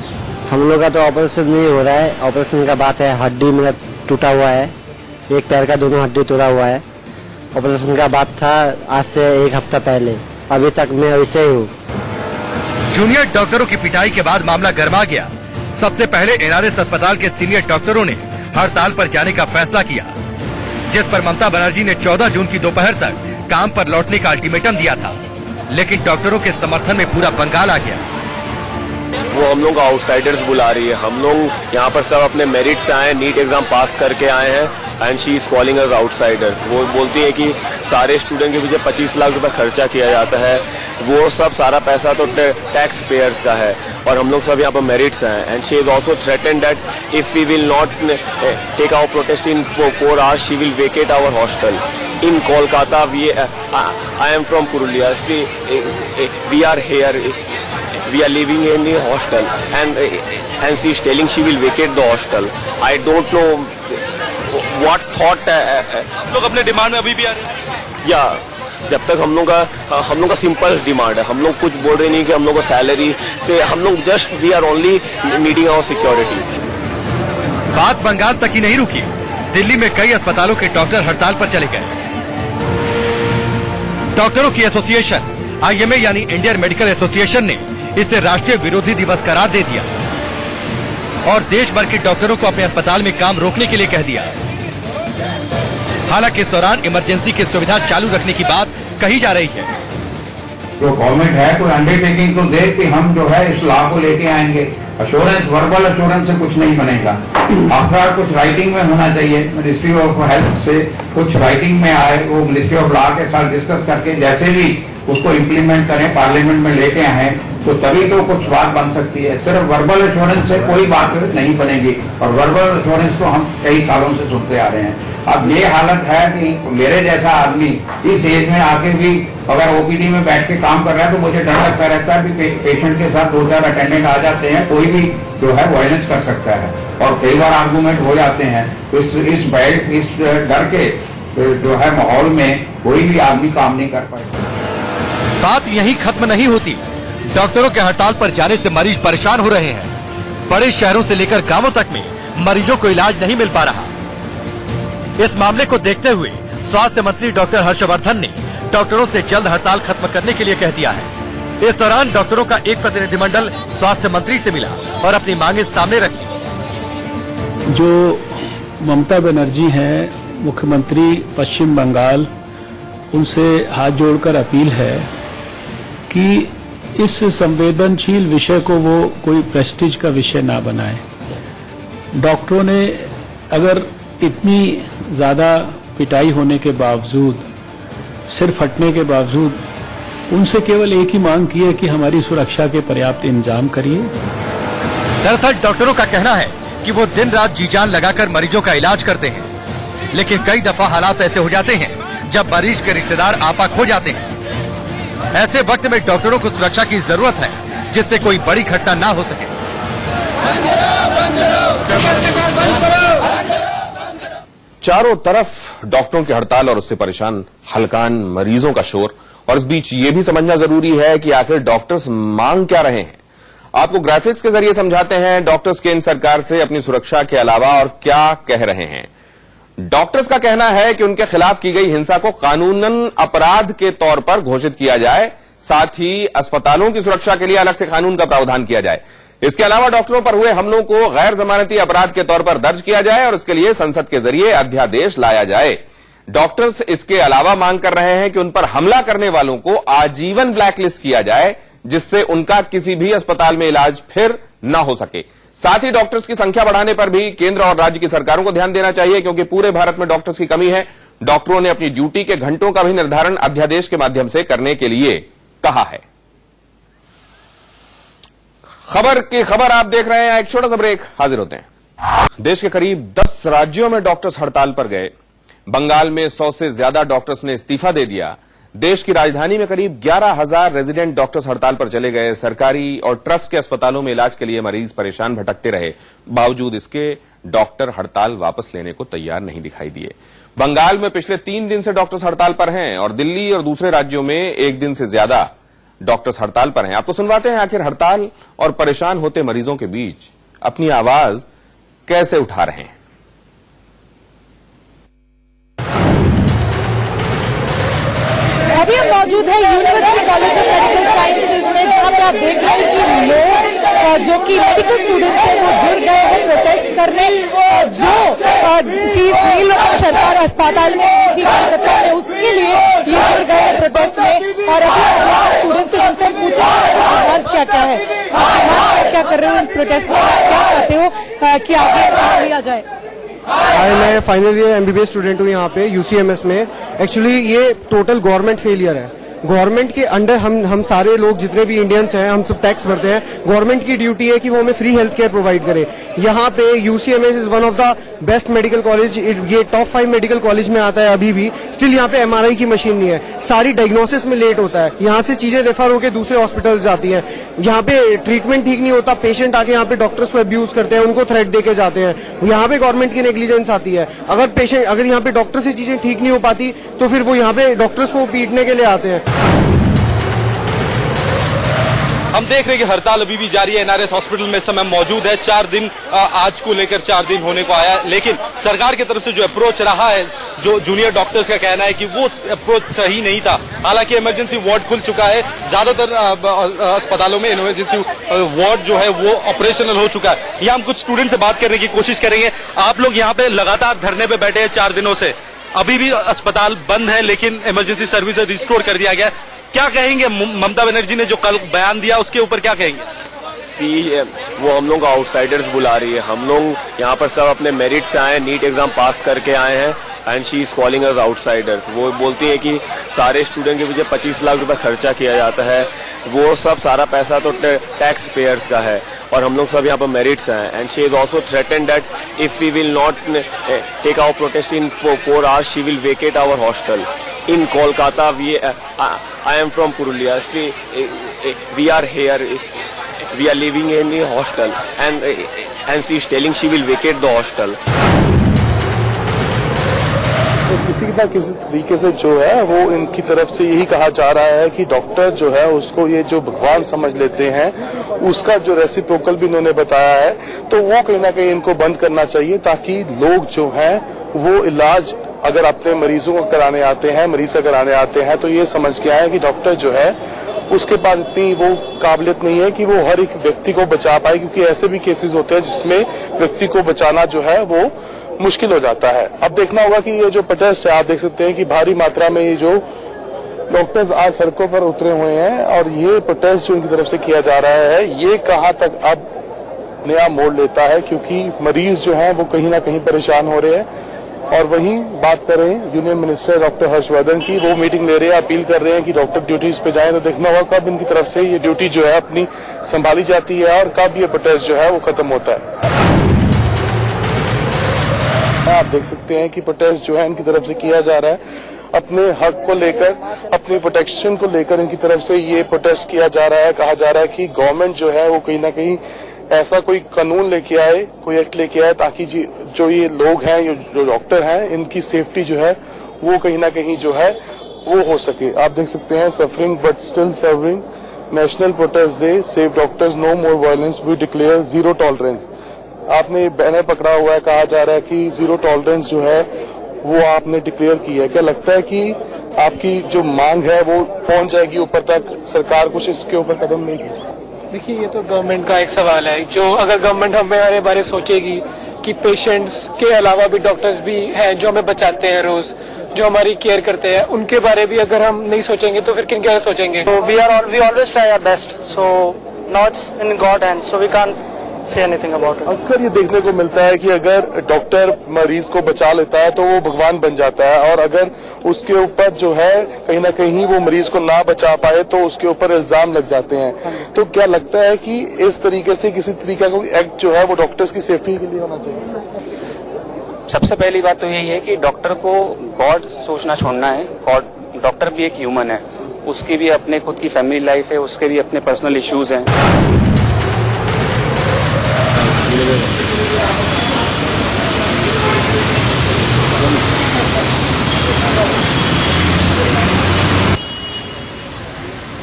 हम लोग का तो ऑपरेशन नहीं हो रहा है, ऑपरेशन का बात है, हड्डी मेरा टूटा हुआ है, एक पैर का दोनों हड्डी टूटा हुआ है। ऑपरेशन का बात था आज से 1 हफ्ता पहले, अभी तक मैं वैसे ही हूँ। जूनियर डॉक्टरों की पिटाई के बाद मामला गर्मा गया। सबसे पहले NRS अस्पताल के सीनियर डॉक्टरों ने हड़ताल पर जाने का फैसला किया, जिस पर ममता बनर्जी ने 14 जून की दोपहर तक काम पर लौटने का अल्टीमेटम दिया था। लेकिन डॉक्टरों के समर्थन में पूरा बंगाल आ गया। वो हम लोग आउटसाइडर्स बुला रही है। हम लोग यहाँ पर सब अपने मेरिट से आए, नीट एग्जाम पास करके आए हैं and she is calling us outsiders. वो बोलती है कि सारे स्टूडेंट के पीछे 25 लाख रुपए खर्चा किया जाता है, वो सब सारा पैसा तो टैक्स पेयर्स का है और हम लोग सब यहाँ पर मेरिट से हैं। And she is also threatened that if we will not take our protest in 4 hours she will vacate our hostel in Kolkata. I am from Purulia. We are here. We are living in the hostel, and she is telling she will vacate the hostel. I don't know what thought. लोग अपने demand में अभी भी आ रहे हैं। Yeah, जब तक हम लोग का सिंपल डिमांड है, हम लोग कुछ बोल रहे नहीं कि हम लोग को सैलरी से, हम लोग just we are only needing our security. बात बंगाल तक ही नहीं रुकी, दिल्ली में कई अस्पतालों के डॉक्टर हड़ताल पर चले गए। डॉक्टरों की एसोसिएशन IMA यानी इंडियन मेडिकल एसोसिएशन ने इसे राष्ट्रीय विरोधी दिवस करार दे दिया और देश भर के डॉक्टरों को अपने अस्पताल में काम रोकने के लिए कह दिया। हालांकि इस दौरान इमरजेंसी की सुविधा चालू रखने की बात कही जा रही है। जो गवर्नमेंट है कोई अंडरटेकिंग तो दे कि हम जो है इस लॉ को लेके आएंगे। अश्योरेंस, वर्बल अश्योरेंस से कुछ नहीं बनेगा। अफराद कुछ राइटिंग में होना चाहिए, मिनिस्ट्री ऑफ हेल्थ से कुछ राइटिंग में आए, वो मिनिस्ट्री ऑफ लॉ के साथ डिस्कस करके जैसे भी उसको इम्प्लीमेंट करें, पार्लियामेंट में लेके आए, तो तभी तो कुछ बात बन सकती है। सिर्फ वर्बल एश्योरेंस से कोई बात नहीं बनेगी और वर्बल एश्योरेंस तो हम कई सालों से सुनते आ रहे हैं। अब ये हालत है कि मेरे जैसा आदमी इस एज में आके भी अगर ओपीडी में बैठ के काम कर रहा है तो मुझे डर लगता रहता है कि पेशेंट के साथ 2-4 अटेंडेंट आ जाते हैं, कोई भी जो है वायलेंस कर सकता है और कई बार आर्गूमेंट हो जाते हैं। तो इस डर के जो है माहौल में कोई भी आदमी काम नहीं कर पाएगा। बात यहीं खत्म नहीं होती। डॉक्टरों के हड़ताल पर जाने से मरीज परेशान हो रहे हैं। बड़े शहरों से लेकर गांवों तक में मरीजों को इलाज नहीं मिल पा रहा। इस मामले को देखते हुए स्वास्थ्य मंत्री डॉक्टर हर्षवर्धन ने डॉक्टरों से जल्द हड़ताल खत्म करने के लिए कह दिया है। इस दौरान डॉक्टरों का एक प्रतिनिधिमंडल स्वास्थ्य मंत्री से मिला और अपनी मांगे सामने रखी। जो ममता बनर्जी हैं, मुख्यमंत्री पश्चिम बंगाल, उनसे हाथ जोड़कर अपील है कि इस संवेदनशील विषय को वो कोई प्रेस्टीज का विषय ना बनाए। डॉक्टरों ने अगर इतनी ज्यादा पिटाई होने के बावजूद, सिर फटने के बावजूद, उनसे केवल एक ही मांग की है कि हमारी सुरक्षा के पर्याप्त इंतजाम करिए। दरअसल डॉक्टरों का कहना है कि वो दिन रात जी जान लगाकर मरीजों का इलाज करते हैं, लेकिन कई दफा हालात ऐसे हो जाते हैं जब मरीज के रिश्तेदार आपाक हो जाते हैं। ऐसे वक्त में डॉक्टरों को सुरक्षा की जरूरत है जिससे कोई बड़ी घटना ना हो सके। चारों तरफ डॉक्टरों की हड़ताल और उससे परेशान हलकान मरीजों का शोर, और इस बीच ये भी समझना जरूरी है कि आखिर डॉक्टर्स मांग क्या रहे हैं। आपको ग्राफिक्स के जरिए समझाते हैं डॉक्टर्स केंद्र सरकार से अपनी सुरक्षा के अलावा और क्या कह रहे हैं। डॉक्टर्स का कहना है कि उनके खिलाफ की गई हिंसा को कानूनन अपराध के तौर पर घोषित किया जाए, साथ ही अस्पतालों की सुरक्षा के लिए अलग से कानून का प्रावधान किया जाए। इसके अलावा डॉक्टरों पर हुए हमलों को गैर जमानती अपराध के तौर पर दर्ज किया जाए और इसके लिए संसद के जरिए अध्यादेश लाया जाए। डॉक्टर्स इसके अलावा मांग कर रहे हैं कि उन पर हमला करने वालों को आजीवन ब्लैकलिस्ट किया जाए, जिससे उनका किसी भी अस्पताल में इलाज फिर न हो सके। साथ ही डॉक्टर्स की संख्या बढ़ाने पर भी केंद्र और राज्य की सरकारों को ध्यान देना चाहिए, क्योंकि पूरे भारत में डॉक्टर्स की कमी है। डॉक्टरों ने अपनी ड्यूटी के घंटों का भी निर्धारण अध्यादेश के माध्यम से करने के लिए कहा है। खबर की खबर आप देख रहे हैं। एक छोटा सा ब्रेक, हाजिर होते हैं। देश के करीब 10 राज्यों में डॉक्टर्स हड़ताल पर गए। बंगाल में 100 से ज्यादा डॉक्टर्स ने इस्तीफा दे दिया। देश की राजधानी में करीब 11,000 रेजिडेंट डॉक्टर्स हड़ताल पर चले गए। सरकारी और ट्रस्ट के अस्पतालों में इलाज के लिए मरीज परेशान भटकते रहे। बावजूद इसके डॉक्टर हड़ताल वापस लेने को तैयार नहीं दिखाई दिए। बंगाल में पिछले 3 दिन से डॉक्टर्स हड़ताल पर हैं और दिल्ली और दूसरे राज्यों में 1 दिन से ज्यादा डॉक्टर्स हड़ताल पर हैं। आपको सुनवाते हैं आखिर हड़ताल और परेशान होते मरीजों के बीच अपनी आवाज कैसे उठा रहे हैं। अभी हम मौजूद है university college of medical sciences में, जहाँ पे आप देख रहे हैं कि लोग जो कि मेडिकल स्टूडेंट्स हैं वो जुड़ गए हैं प्रोटेस्ट करने। जो चीज नील सरकार अस्पताल में थी कलकत्ता में, उसके लिए ये जुड़ गए हैं प्रोटेस्ट में। और अभी स्टूडेंट्स से उनसे पूछा एडवांस क्या क्या है, क्या कर रहे हो इस प्रोटेस्ट में, क्या चाहते हो कि आगे लिया जाए? मैं फाइनल ईयर एमबीबीएस स्टूडेंट हूँ यहाँ पे यूसीएमएस में। एक्चुअली ये टोटल गवर्नमेंट फेलियर है। गवर्नमेंट के अंडर हम सारे लोग जितने भी इंडियंस हैं हम सब टैक्स भरते हैं। गवर्नमेंट की ड्यूटी है कि वो हमें फ्री हेल्थ केयर प्रोवाइड करे। यहाँ पे UCMS is one of the best medical college, ये टॉप 5 मेडिकल कॉलेज में आता है अभी भी, स्टिल यहाँ पे MRI की मशीन नहीं है, सारी डायग्नोसिस में लेट होता है, यहाँ से चीजें रेफर होकर दूसरे हॉस्पिटल्स जाती हैं, यहाँ पे ट्रीटमेंट ठीक नहीं होता, पेशेंट आके यहाँ पे डॉक्टर्स को अब्यूज करते हैं, उनको थ्रेट देके जाते हैं, यहाँ पे गवर्नमेंट की नेग्लिजेंस आती है। अगर यहाँ पे डॉक्टर से चीजें ठीक नहीं हो पाती तो फिर वो यहाँ पे डॉक्टर्स को पीटने के लिए आते हैं। हम देख रहे हैं कि हड़ताल अभी भी जारी है। NRS हॉस्पिटल में समय मौजूद है, 4 दिन आज को लेकर 4 दिन होने को आया, लेकिन सरकार की तरफ से जो अप्रोच रहा है, जो जूनियर डॉक्टर्स का कहना है कि वो अप्रोच सही नहीं था। हालांकि इमरजेंसी वार्ड खुल चुका है, ज्यादातर अस्पतालों में इमरजेंसी वार्ड जो है वो ऑपरेशनल हो चुका है। यहाँ हम कुछ स्टूडेंट से बात करने की कोशिश करेंगे। आप लोग यहाँ पे लगातार धरने पे बैठे हैं 4 दिनों से, अभी भी अस्पताल बंद है लेकिन इमरजेंसी सर्विस रिस्टोर कर दिया गया। क्या कहेंगे ममता बनर्जी ने जो कल बयान दिया उसके ऊपर क्या कहेंगे? वो हम लोग आउटसाइडर्स बुला रही है। हम लोग यहाँ पर सब अपने मेरिट से आए, नीट एग्जाम पास करके आए हैं, and she is calling us outsiders. वो बोलती है कि सारे स्टूडेंट के पीछे 25 लाख रुपए खर्चा किया जाता है, वो सब सारा पैसा तो टैक्स पेयर्स का है, और हम लोग सब यहाँ पर मेरिट से आए। And she is also threatened that if we will not take our protest in 4 hours, she will vacate our hostel in Kolkata. I am from Purulia. We are here. We are living in a hostel, and she is telling she will vacate the hostel. तो किसी ना किसी तरीके से जो है वो इनकी तरफ से यही कहा जा रहा है कि डॉक्टर जो है उसको ये जो भगवान समझ लेते हैं, उसका जो रेसिप्रोकल भी इन्होंने बताया है, तो वो कहीं ना कहीं इनको बंद करना चाहिए, ताकि लोग जो हैं वो इलाज अगर अपने मरीजों को कराने आते हैं, मरीज का कराने आते हैं, तो ये समझ के आए कि डॉक्टर जो है उसके पास इतनी वो काबिलियत नहीं है कि वो हर एक व्यक्ति को बचा पाए, क्योंकि ऐसे भी केसेस होते हैं जिसमें व्यक्ति को बचाना जो है वो मुश्किल हो जाता है। अब देखना होगा कि ये जो प्रोटेस्ट है, आप देख सकते हैं कि भारी मात्रा में ये जो डॉक्टर्स आज सड़कों पर उतरे हुए हैं, और ये प्रोटेस्ट जो इनकी तरफ से किया जा रहा है, ये कहाँ तक अब नया मोड़ लेता है, क्योंकि मरीज जो है वो कहीं ना कहीं परेशान हो रहे हैं। और वहीं बात करें यूनियन मिनिस्टर डॉक्टर हर्षवर्धन की, वो मीटिंग ले रहे हैं, अपील कर रहे हैं कि डॉक्टर ड्यूटीज पे जाएं, तो देखना होगा कब इनकी तरफ से ये ड्यूटी जो है अपनी संभाली जाती है और कब ये प्रोटेस्ट जो है वो खत्म होता है। आप देख सकते हैं कि प्रोटेस्ट जो है इनकी तरफ से किया जा रहा है, अपने हक को लेकर, अपनी प्रोटेक्शन को लेकर इनकी तरफ से ये प्रोटेस्ट किया जा रहा है। कहा जा रहा है कि गवर्नमेंट जो है वो कहीं ना कहीं ऐसा कोई कानून लेके आए, कोई एक्ट लेके आए, ताकि जो ये लोग हैं, जो डॉक्टर हैं, इनकी सेफ्टी जो है वो कहीं ना कहीं जो है वो हो सके। आप देख सकते हैं suffering but still serving, national protest day, save doctors, no more violence, we declare zero tolerance. आपने बैनर पकड़ा हुआ है, कहा जा रहा है कि जीरो टॉलरेंस जो है वो आपने डिक्लेयर की है। क्या लगता है कि आपकी जो मांग है वो पहुंच जाएगी ऊपर तक? सरकार कुछ इसके ऊपर कदम लेगी? देखिए, ये तो गवर्नमेंट का एक सवाल है। जो अगर गवर्नमेंट हमारे बारे सोचेगी कि पेशेंट्स के अलावा भी डॉक्टर्स भी हैं जो हमें बचाते हैं रोज, जो हमारी केयर करते हैं, उनके बारे भी अगर हम नहीं सोचेंगे तो फिर किन क्या सोचेंगे? We always try our best, so now it's in God hands, so we can't say anything about it. अक्सर ये देखने को मिलता है कि अगर डॉक्टर मरीज को बचा लेता है तो वो भगवान बन जाता है, और अगर उसके ऊपर जो है कहीं ना कहीं वो मरीज को ना बचा पाए तो उसके ऊपर इल्जाम लग जाते हैं। तो क्या लगता है कि इस तरीके से किसी तरीके का कोई एक्ट जो है वो डॉक्टर्स की सेफ्टी के लिए होना चाहिए? सबसे पहली बात तो यही है कि डॉक्टर को गॉड सोचना छोड़ना है। गॉड, डॉक्टर भी एक ह्यूमन है, उसकी भी अपने खुद की फैमिली लाइफ है, उसके भी अपने पर्सनल इश्यूज हैं।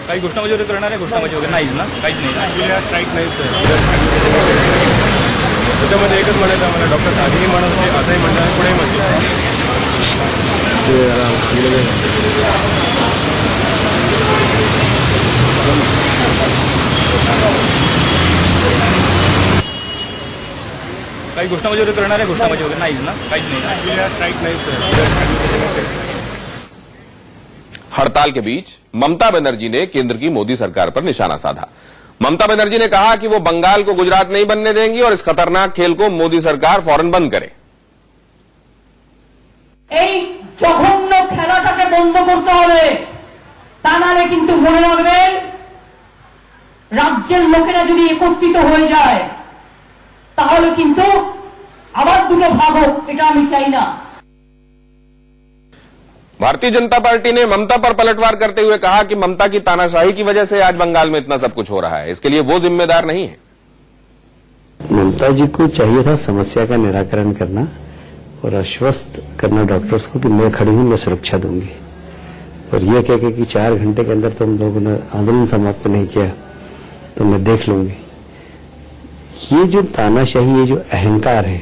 काही घोषणा वगैरे करणार आहे? घोषणा वगैरे नाहीच ना, काहीच नाही. स्ट्राईक नाहीच आहे. त्याच्यामध्ये एकच म्हणायचं आम्हाला, डॉक्टर आधीही म्हणत होते, आताही म्हणणार, पुढेही म्हणते. काही घोषणा वगैरे करणार आहे? घोषणा वगैरे नाहीच ना, काहीच नाही. स्ट्राईक नाहीच आहे. हड़ताल के बीच ममता बनर्जी ने केंद्र की मोदी सरकार पर निशाना साधा। ममता बनर्जी ने कहा कि वो बंगाल को गुजरात नहीं बनने देंगी और इस खतरनाक खेल को मोदी सरकार फौरन बंद करे। জঘন্য খেলাটাকে বন্ধ করতে হবে, তা নাহলে কিন্তু মনে রাখবেন রাজ্যের লোকেরা যদি একত্রিত হয়ে যায় তাহলে কিন্তু আবার দুটো ভাগ হোক, এটা আমি চাই না। भारतीय जनता पार्टी ने ममता पर पलटवार करते हुए कहा कि ममता की तानाशाही की वजह से आज बंगाल में इतना सब कुछ हो रहा है, इसके लिए वो जिम्मेदार नहीं है। ममता जी को चाहिए था समस्या का निराकरण करना और आश्वस्त करना डॉक्टर्स को कि मैं खड़ी हूं, मैं सुरक्षा दूंगी। और यह कह के कि 4 घंटे के अंदर तुम लोगों ने आंदोलन समाप्त नहीं किया तो मैं देख लूंगी, ये जो तानाशाही, ये जो अहंकार है,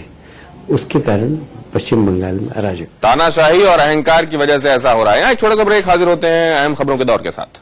उसके कारण पश्चिम बंगाल में अराजक तानाशाही और अहंकार की वजह से ऐसा हो रहा है। एक छोटा सा ब्रेक, हाजिर होते हैं अहम खबरों के दौर के साथ।